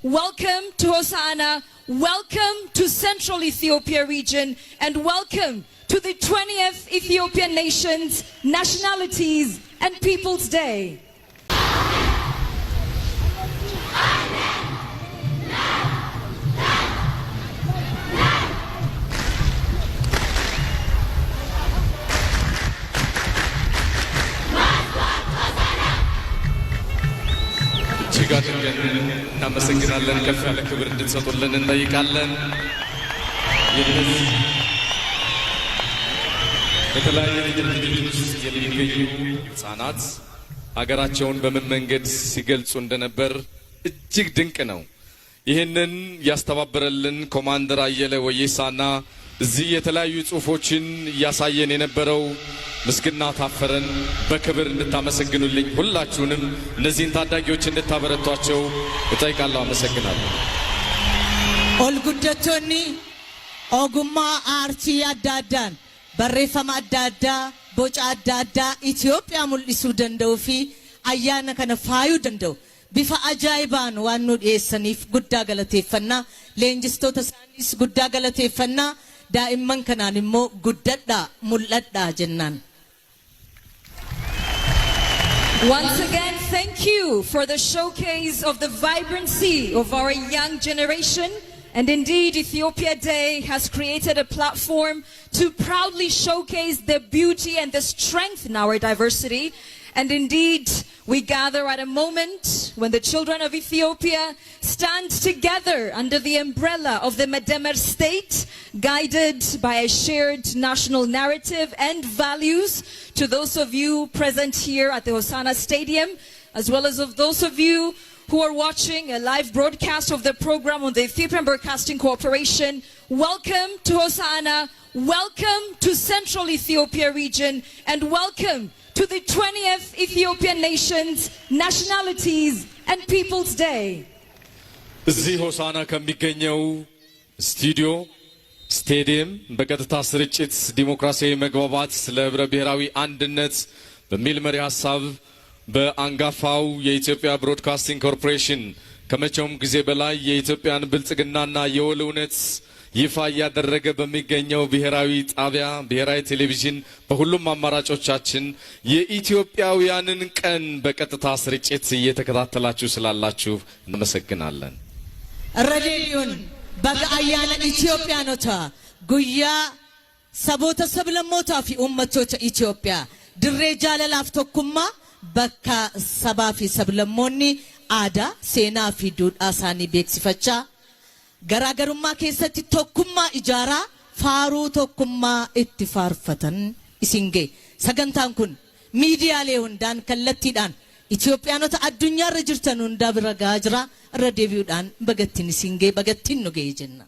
welcome to Hosanna, welcome to Central Ethiopia region, and welcome to the 20th Ethiopian Nations, Nationalities and Peoples Day. ጅጋድገን እናመሰግናለን። ከፍ ያለ ክብር እንድትሰጡልን እንጠይቃለን። በተለያየ ድርጅቶች ውስጥ የሚገኙ ህፃናት ሀገራቸውን በምን መንገድ ሲገልጹ እንደነበር እጅግ ድንቅ ነው። ይህንን ያስተባበረልን ኮማንደር አየለ ወየሳና እዚህ የተለያዩ ጽሁፎችን እያሳየን የነበረው ምስግና ታፈረን በክብር እንድታመሰግኑልኝ ሁላችሁንም እነዚህን ታዳጊዎች እንድታበረቷቸው እጠይቃለሁ። አመሰግናለሁ። ኦልጉደቶኒ ኦጉማ አርቺ አዳዳን በሬፈማ አዳዳ ቦጫ አዳዳ ኢትዮጵያ ሙልሱ ደንደውፊ አያነ ከነፋዩ ደንደው ቢፋ አጃይባን ዋኑ ዴሰኒፍ ጉዳ ገለቴፈና ሌንጅስቶ ተሳኒስ ጉዳ ገለቴፈና ዳኢመን ከናን ሞ ጉደዳ ሙለዳ ጀናን Once again, thank you for the showcase of the vibrancy of our young generation. And indeed, Ethiopia Day has created a platform to proudly showcase the beauty and the strength in our diversity. And indeed, we gather at a moment when the children of Ethiopia stand together under the umbrella of the Medemer state, guided by a shared national narrative and values. To those of you present here at the Hosanna Stadium, as well as of those of you who are watching a live broadcast of the program on the Ethiopian Broadcasting Corporation, welcome to Hosanna, welcome to Central Ethiopia region, and welcome to the 20th Ethiopian Nations, Nationalities and Peoples Day. እዚህ ሆሳና ከሚገኘው ስቱዲዮ ስቴዲየም በቀጥታ ስርጭት ዲሞክራሲያዊ መግባባት ስለ ህብረ ብሔራዊ አንድነት በሚል መሪ ሐሳብ በአንጋፋው የኢትዮጵያ ብሮድካስቲንግ ኮርፖሬሽን ከመቼውም ጊዜ በላይ የኢትዮጵያን ብልጽግናና የወል እውነት ይፋ ያደረገ በሚገኘው ብሔራዊ ጣቢያ ብሔራዊ ቴሌቪዥን በሁሉም አማራጮቻችን የኢትዮጵያውያንን ቀን በቀጥታ ስርጭት እየተከታተላችሁ ስላላችሁ እንመሰግናለን። ረዲዮን በጋያና ኢትዮጵያ ኖታ ጉያ ሰቦተ ሰብለሞታ ፊ ኡመቶች ኢትዮጵያ ድሬ ጃለላፍ ተኩማ በካ ሰባፊ ሰብለሞኒ አዳ ሴና ፊ ዱዳሳኒ ቤክሲፈቻ ገራገሩማ ከሰቲ ተኩማ ኢጃራ ፋሩ ተኩማ ኢትፋርፈተን ኢሲንጌ ሰገንታን ኩን ሚዲያ ሌውን ዳን ከለቲዳን ኢትዮጵያኖታ አዱኛ ረጅርተኑ እንዳብረጋጅራ ረዴቪውዳን በገቲን ሲንጌ በገቲን ነው ገይጀና